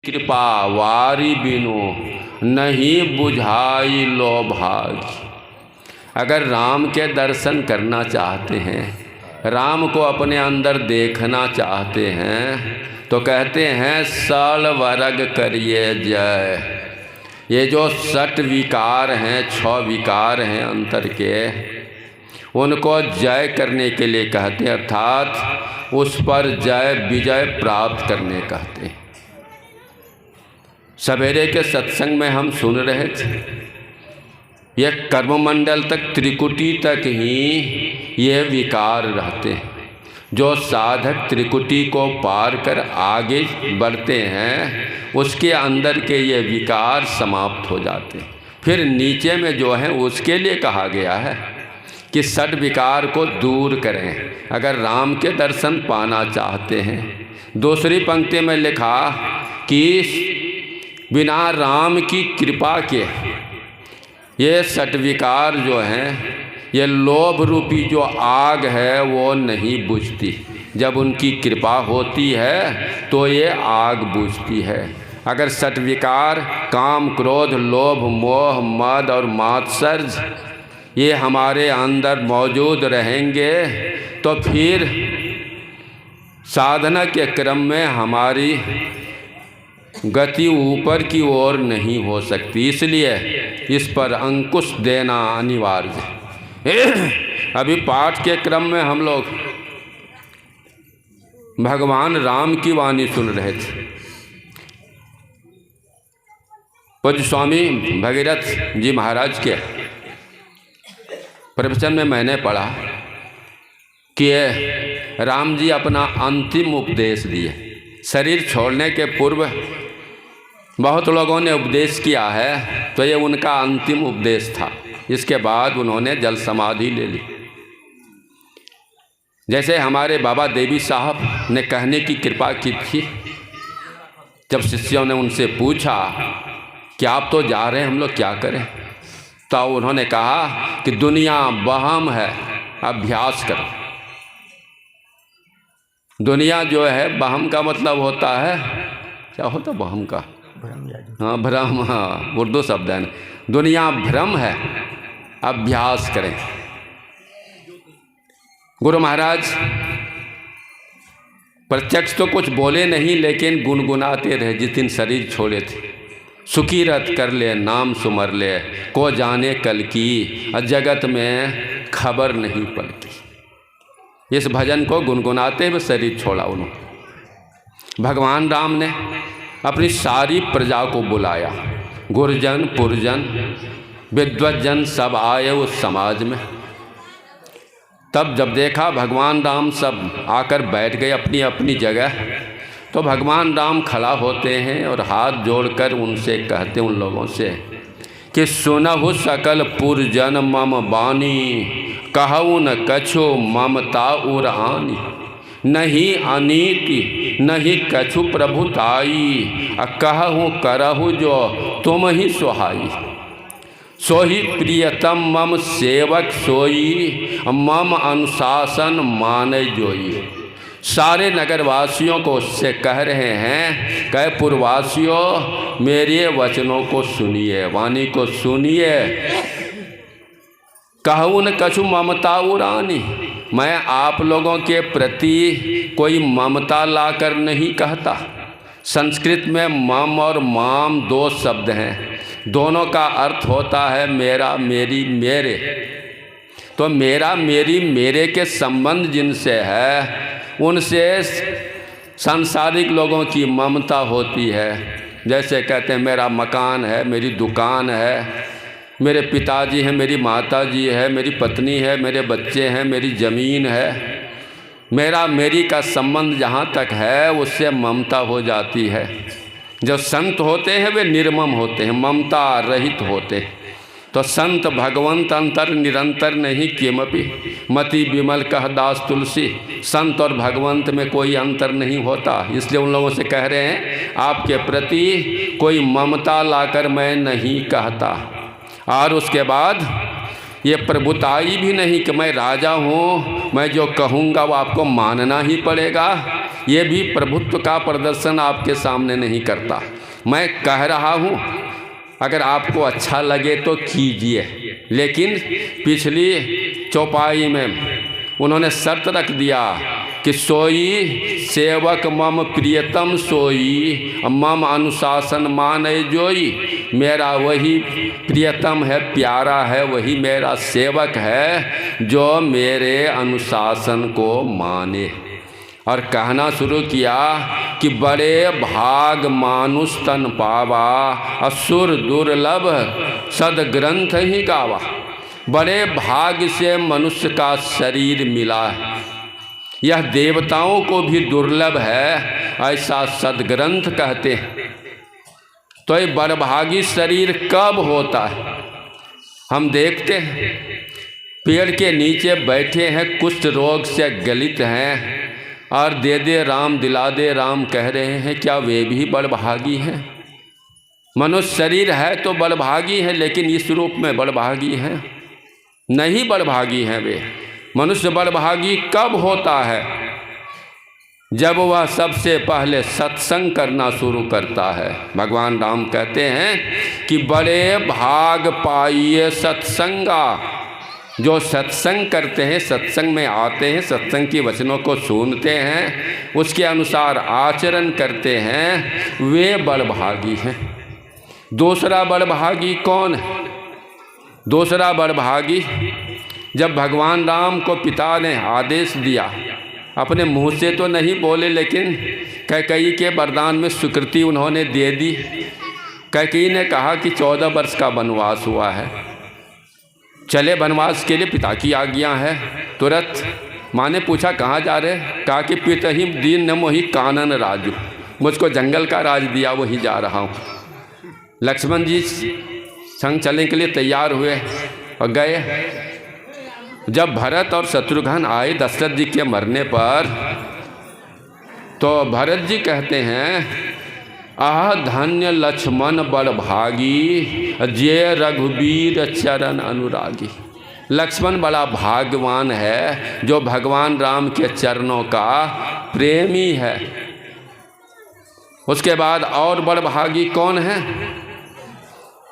कृपा वारी बिनु नहीं बुझाई लो भाग। अगर राम के दर्शन करना चाहते हैं, राम को अपने अंदर देखना चाहते हैं, तो कहते हैं सल वर्ग करिए जय। ये जो सट विकार हैं, 6 विकार हैं अंतर के, उनको जय करने के लिए कहते हैं, अर्थात उस पर जय विजय प्राप्त करने कहते हैं। सवेरे के सत्संग में हम सुन रहे थे, ये कर्ममंडल तक, त्रिकुटी तक ही ये विकार रहते हैं। जो साधक त्रिकुटी को पार कर आगे बढ़ते हैं, उसके अंदर के ये विकार समाप्त हो जाते हैं। फिर नीचे में जो है उसके लिए कहा गया है कि सट विकार को दूर करें अगर राम के दर्शन पाना चाहते हैं। दूसरी पंक्ति में लिखा कि बिना राम की कृपा के ये सट विकार जो हैं, ये लोभ रूपी जो आग है वो नहीं बुझती। जब उनकी कृपा होती है तो ये आग बुझती है। अगर सट विकार काम, क्रोध, लोभ, मोह, मद और मात्सर्य ये हमारे अंदर मौजूद रहेंगे तो फिर साधना के क्रम में हमारी गति ऊपर की ओर नहीं हो सकती। इसलिए इस पर अंकुश देना अनिवार्य है। अभी पाठ के क्रम में हम लोग भगवान राम की वाणी सुन रहे थे। पूज्य स्वामी भगीरथ जी महाराज के प्रवचन में मैंने पढ़ा कि राम जी अपना अंतिम उपदेश दिए। शरीर छोड़ने के पूर्व बहुत लोगों ने उपदेश किया है, तो ये उनका अंतिम उपदेश था। इसके बाद उन्होंने जल समाधि ले ली। जैसे हमारे बाबा देवी साहब ने कहने की कृपा की थी, जब शिष्यों ने उनसे पूछा कि आप तो जा रहे हैं, हम लोग क्या करें, तो उन्होंने कहा कि दुनिया वहम है, अभ्यास करो। दुनिया जो है, वहम का मतलब होता है, क्या होता वहम का? हाँ, भ्रम। हाँ, उर्दू शब्द है। दुनिया भ्रम है, अभ्यास करें। गुरु महाराज प्रत्यक्ष तो कुछ बोले नहीं, लेकिन गुनगुनाते रहे जिस दिन शरीर छोड़े थे। सुखी रत कर ले नाम सुमर ले, को जाने कल की जगत में खबर नहीं पड़ती। इस भजन को गुनगुनाते हुए शरीर छोड़ा उन्होंने। भगवान राम ने अपनी सारी प्रजा को बुलाया, गुरजन पुरजन विद्वज्जन सब आए उस समाज में। तब जब देखा भगवान राम सब आकर बैठ गए अपनी अपनी जगह, तो भगवान राम खड़ा होते हैं और हाथ जोड़कर उनसे कहते, उन लोगों से कि सुनहु सकल पुरजन मम बानी, कहु न कछु ममता उरानी। नहीं अनीति नहीं कछु प्रभुताई, कहु करहु जो तुम ही सुहाई। सोही प्रियतम मम सेवक सोई, मम अनुशासन माने जोई। सारे नगरवासियों को उससे कह रहे हैं, कह पुरवासियों मेरे वचनों को सुनिए, वाणी को सुनिए। कहूँ न कछु ममता उरानी, मैं आप लोगों के प्रति कोई ममता लाकर नहीं कहता। संस्कृत में मम और माम 2 शब्द हैं, दोनों का अर्थ होता है मेरा, मेरी, मेरे। तो मेरा, मेरी, मेरे के संबंध जिनसे है, उनसे सांसारिक लोगों की ममता होती है। जैसे कहते हैं मेरा मकान है, मेरी दुकान है, मेरे पिताजी हैं, मेरी माताजी है, मेरी पत्नी है, मेरे बच्चे हैं, मेरी ज़मीन है। मेरा मेरी का संबंध जहाँ तक है उससे ममता हो जाती है। जो संत होते हैं वे निर्मम होते हैं, ममता रहित होते हैं। तो संत भगवंत अंतर निरंतर नहीं किमपि, मति विमल कह दास तुलसी। संत और भगवंत में कोई अंतर नहीं होता। इसलिए उन लोगों से कह रहे हैं आपके प्रति कोई ममता लाकर मैं नहीं कहता। और उसके बाद ये प्रभुताई भी नहीं कि मैं राजा हूँ, मैं जो कहूँगा वो आपको मानना ही पड़ेगा। ये भी प्रभुत्व का प्रदर्शन आपके सामने नहीं करता। मैं कह रहा हूँ, अगर आपको अच्छा लगे तो कीजिए। लेकिन पिछली चौपाई में उन्होंने शर्त रख दिया कि सोई सेवक मम प्रियतम सोई, मम अनुशासन माने जोई। मेरा वही प्रियतम है, प्यारा है, वही मेरा सेवक है जो मेरे अनुशासन को माने। और कहना शुरू किया कि बड़े भाग मानुष तन पावा, असुर दुर्लभ सदग्रंथ ही गावा। बड़े भाग से मनुष्य का शरीर मिला है, यह देवताओं को भी दुर्लभ है, ऐसा सदग्रंथ कहते हैं। तो ये बड़भागी शरीर कब होता है? हम देखते हैं पेड़ के नीचे बैठे हैं, कुष्ठ रोग से गलित हैं और दे दे राम दिला दे राम कह रहे हैं, क्या वे भी बड़भागी हैं? मनुष्य शरीर है तो बड़भागी है, लेकिन इस रूप में बड़भागी हैं? नहीं बड़भागी हैं वे। मनुष्य बड़भागी कब होता है? जब वह सबसे पहले सत्संग करना शुरू करता है। भगवान राम कहते हैं कि बड़े भाग पाइए सत्संगा। जो सत्संग करते हैं, सत्संग में आते हैं, सत्संग की वचनों को सुनते हैं, उसके अनुसार आचरण करते हैं, वे बड़भागी हैं। दूसरा बड़भागी कौन है? दूसरा बड़भागी, जब भगवान राम को पिता ने आदेश दिया, अपने मुंह से तो नहीं बोले, लेकिन कैकेयी के वरदान में स्वीकृति उन्होंने दे दी। कैकेयी ने कहा कि 14 वर्ष का वनवास हुआ है, चले वनवास के लिए, पिता की आज्ञा है। तुरंत माँ ने पूछा कहाँ जा रहे? कहा कि पितहि दीन न मोहि कानन राजू, मुझको जंगल का राज दिया, वही जा रहा हूँ। लक्ष्मण जी संग चलने के लिए तैयार हुए और गए। जब भरत और शत्रुघ्न आए दशरथ जी के मरने पर, तो भरत जी कहते हैं, आह धन्य लक्ष्मण बड़भागी, जे रघुवीर चरण अनुरागी। लक्ष्मण बड़ा भाग्यवान है जो भगवान राम के चरणों का प्रेमी है। उसके बाद और बड़भागी कौन है?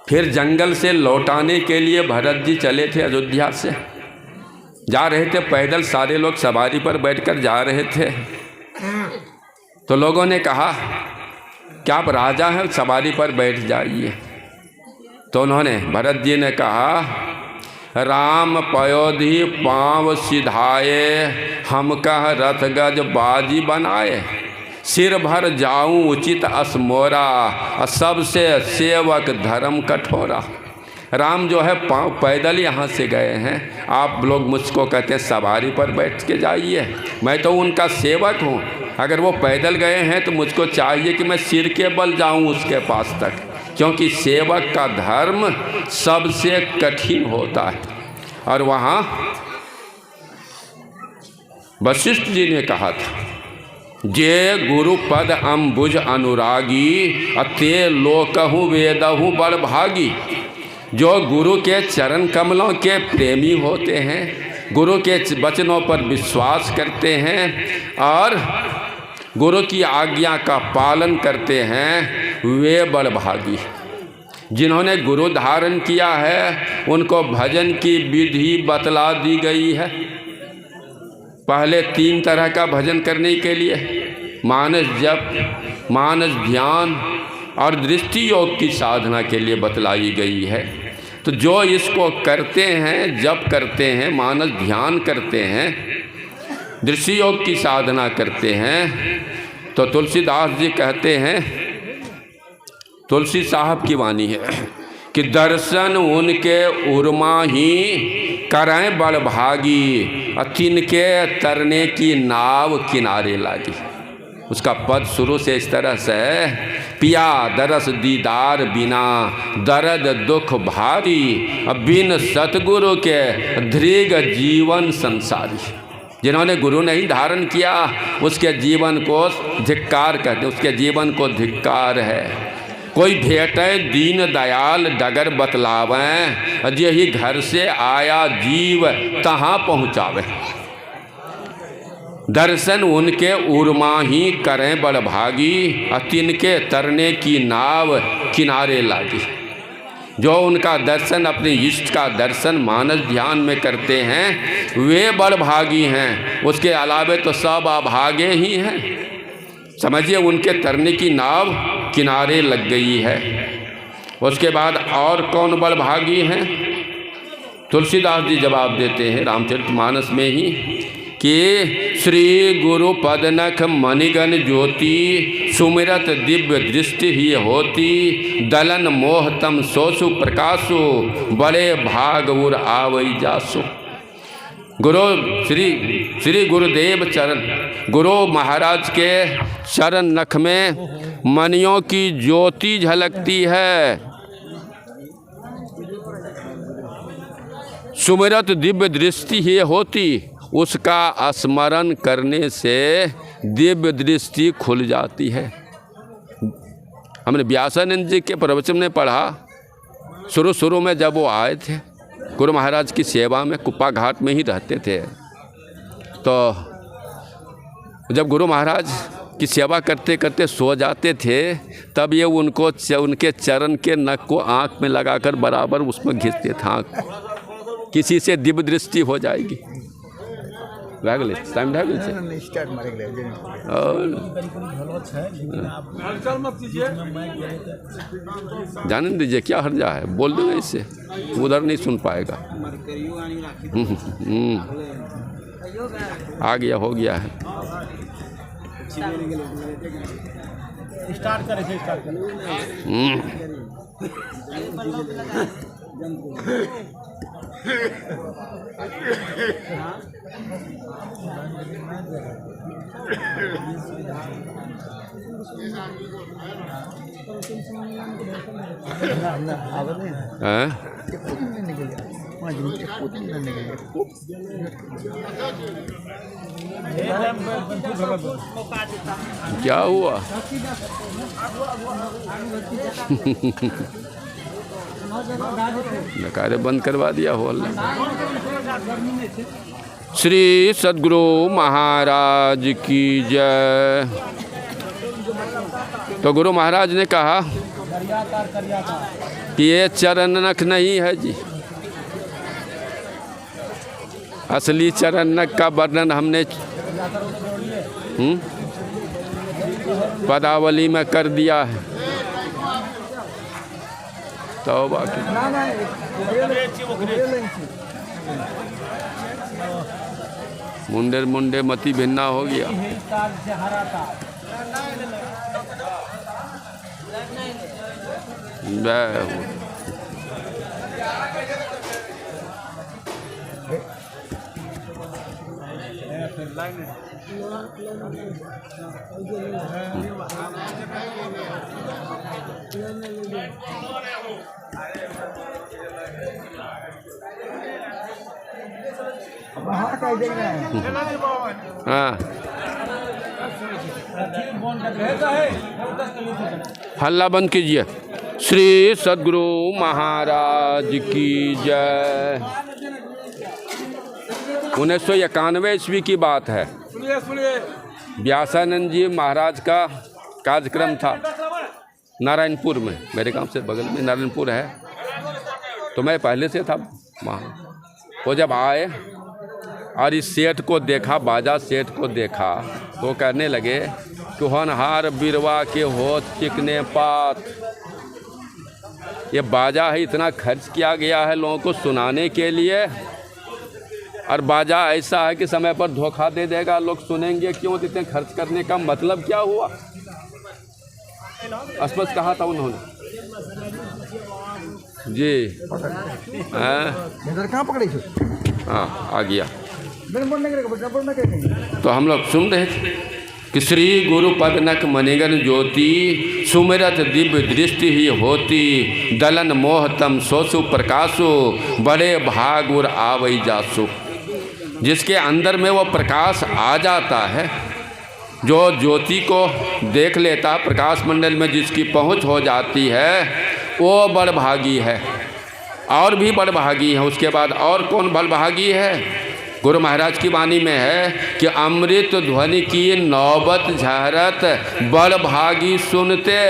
फिर जंगल से लौटाने के लिए भरत जी चले थे, अयोध्या से जा रहे थे पैदल, सारे लोग सवारी पर बैठकर जा रहे थे। तो लोगों ने कहा कि आप राजा हैं, सवारी पर बैठ जाइए। तो उन्होंने, भरत जी ने कहा, राम पयोधि पाँव सिधाए, हम कह रथ गज बाजी बनाए। सिर भर जाऊं उचित असमोरा, सबसे सेवक धर्म कठोरा। राम जो है पाँव पैदल यहाँ से गए हैं, आप लोग मुझको कहते हैं सवारी पर बैठ के जाइए। मैं तो उनका सेवक हूँ, अगर वो पैदल गए हैं तो मुझको चाहिए कि मैं सिर के बल जाऊँ उसके पास तक, क्योंकि सेवक का धर्म सबसे कठिन होता है। और वहाँ वशिष्ठ जी ने कहा था, जे गुरु पद अम्बुज अनुरागी, ते लोकहु वेदहु बड़भागी। जो गुरु के चरण कमलों के प्रेमी होते हैं, गुरु के वचनों पर विश्वास करते हैं और गुरु की आज्ञा का पालन करते हैं, वे बड़भागी। जिन्होंने गुरु धारण किया है उनको भजन की विधि बतला दी गई है। पहले 3 तरह का भजन करने के लिए मानस जप, मानस ध्यान और दृष्टि योग की साधना के लिए बतलाई गई है। तो जो इसको करते हैं, जप करते हैं, मानस ध्यान करते हैं, दृष्टि योग की साधना करते हैं, तो तुलसीदास जी कहते हैं, तुलसी साहब की वाणी है कि दर्शन उनके उर्मा ही करें बड़भागी, तिनके तरने की नाव किनारे लागी। उसका पद शुरू से इस तरह से है, पिया दरस दीदार बिना दर्द दुख भारी, बिन सतगुरु के दृग जीवन संसारी। जिन्होंने गुरु नहीं धारण किया उसके जीवन को धिक्कार कहते, उसके जीवन को धिक्कार है। कोई भेटे दीन दयाल डगर बतलावें, यही घर से आया जीव तहाँ पहुँचावे। दर्शन उनके उर्मा ही करें बड़भागी, तिनके तरने की नाव किनारे लागी। जो उनका दर्शन, अपने इष्ट का दर्शन मानस ध्यान में करते हैं वे बड़भागी हैं, उसके अलावे तो सब अभागे ही हैं। समझिए, उनके तरने की नाव किनारे लग गई है। उसके बाद और कौन बड़भागी हैं? तुलसीदास जी जवाब देते हैं रामचरितमानस में ही कि श्री गुरु पदनख मणिगण ज्योति, सुमिरत दिव्य दृष्टि ही होती, दलन मोहतम सोसु प्रकाशु, बड़े भाग उर आवई जासु। गुरु श्री गुरुदेव चरण, गुरु महाराज के चरण नख में मणियों की ज्योति झलकती है। सुमिरत दिव्य दृष्टि ही होती, उसका स्मरण करने से दिव्य दृष्टि खुल जाती है। हमने व्यासानंद जी के प्रवचन में पढ़ा, शुरू में जब वो आए थे गुरु महाराज की सेवा में, कुप्पा घाट में ही रहते थे, तो जब गुरु महाराज की सेवा करते करते सो जाते थे तब ये उनके चरण के नख को आँख में लगाकर बराबर उसमें घिसते थे। आँख किसी से दिव्य दृष्टि हो जाएगी। टाइम जाने दीजिए, क्या हर्जा है, बोल देंगे इससे, उधर नहीं सुन पाएगा। आ गया, हो गया है। स्टार्ट करें। क्या हुआ? नकारे बंद करवा दिया हो। श्री सद्गुरु महाराज की जय। तो गुरु महाराज ने कहा कि ये चरण नख नहीं है जी, असली चरण नख का वर्णन हमने पदावली में कर दिया है। तो बाकी मुंडे मती भिन्ना हो गया। हाँ, हल्ला बंद कीजिए। श्री सद्गुरु महाराज की जय। 1991 ईस्वी की बात है। व्यासानंद जी महाराज का कार्यक्रम था नारायणपुर में, मेरे गांव से बगल में नारायणपुर है, तो मैं पहले से था वहाँ। वो जब आए और इस सेठ को देखा, बाजा सेठ को देखा, तो कहने लगे कि होनहार बिरवा के हो चिकने पात, ये बाजा है, इतना खर्च किया गया है लोगों को सुनाने के लिए, और बाजा ऐसा है कि समय पर धोखा दे देगा, लोग सुनेंगे क्यों, इतने खर्च करने का मतलब क्या हुआ? स्पष्ट कहा था उन्होंने जी। कहाँ पकड़े? हाँ, आ गया। तो हम लोग सुन रहे थे कि श्री गुरु पदनक मणिगण ज्योति, सुमिरत दिव्य दृष्टि ही होती, दलन मोहतम सोसु प्रकाशु, बड़े भाग उर आवई जासु। जिसके अंदर में वो प्रकाश आ जाता है, जो ज्योति को देख लेता, प्रकाश मंडल में जिसकी पहुंच हो जाती है, वो बड़भागी है। और भी बड़भागी है। उसके बाद और कौन बड़भागी है? गुरु महाराज की वाणी में है कि अमृत ध्वनि की नौबत झहरत बड़ भागी सुनते,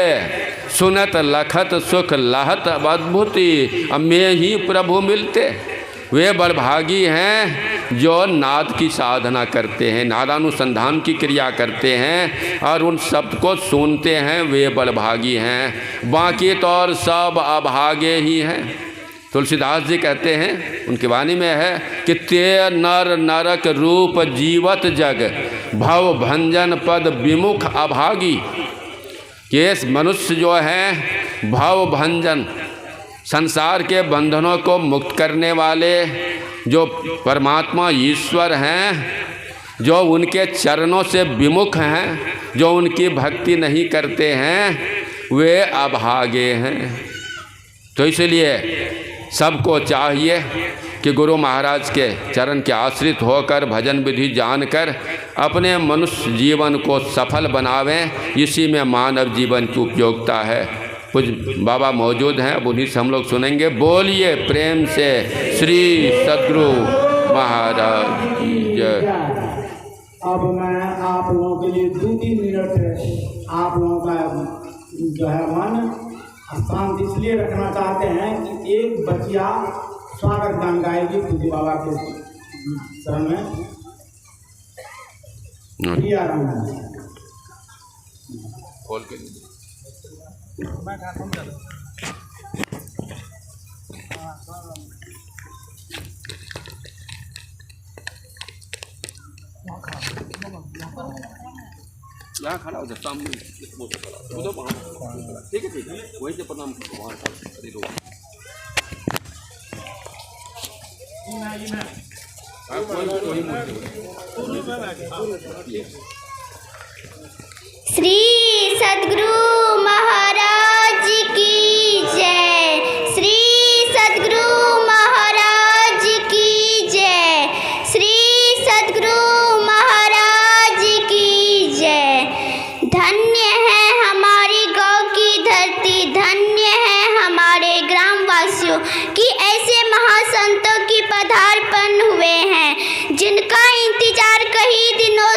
सुनत लखत सुख लहत अद्भुति, में ही प्रभु मिलते। वे बड़भागी हैं जो नाद की साधना करते हैं, नादानुसंधान की क्रिया करते हैं और उन शब्द को सुनते हैं, वे बड़भागी हैं। बाकी तो और सब अभागे ही हैं। तुलसीदास जी कहते हैं, उनकी वाणी में है कि ते नर नरक रूप जीवत जग भव भंजन पद विमुख अभागी। ये मनुष्य जो है भव भंजन, संसार के बंधनों को मुक्त करने वाले जो परमात्मा ईश्वर हैं, जो उनके चरणों से विमुख हैं, जो उनकी भक्ति नहीं करते हैं, वे अभागे हैं। तो इसलिए सबको चाहिए कि गुरु महाराज के चरण के आश्रित होकर भजन विधि जानकर अपने मनुष्य जीवन को सफल बनावें। इसी में मानव जीवन की उपयोगिता है। कुछ बाबा मौजूद हैं, अब उन्हीं से हम लोग सुनेंगे। बोलिए प्रेम से श्री सद्गुरु महाराज की जय। अब मैं आप लोगों के लिए 2-3 मिनट आप लोगों का जो है मन शांत इसलिए रखना चाहते हैं कि एक बचिया स्वागत गान गाएगी पूज्य बाबा के शरण में। खोल के यहाँ खड़ा हो जाए सामने, ठीक है ठीक है, वहीं से प्रणाम करो। वहाँ श्री सद्गुरु महाराज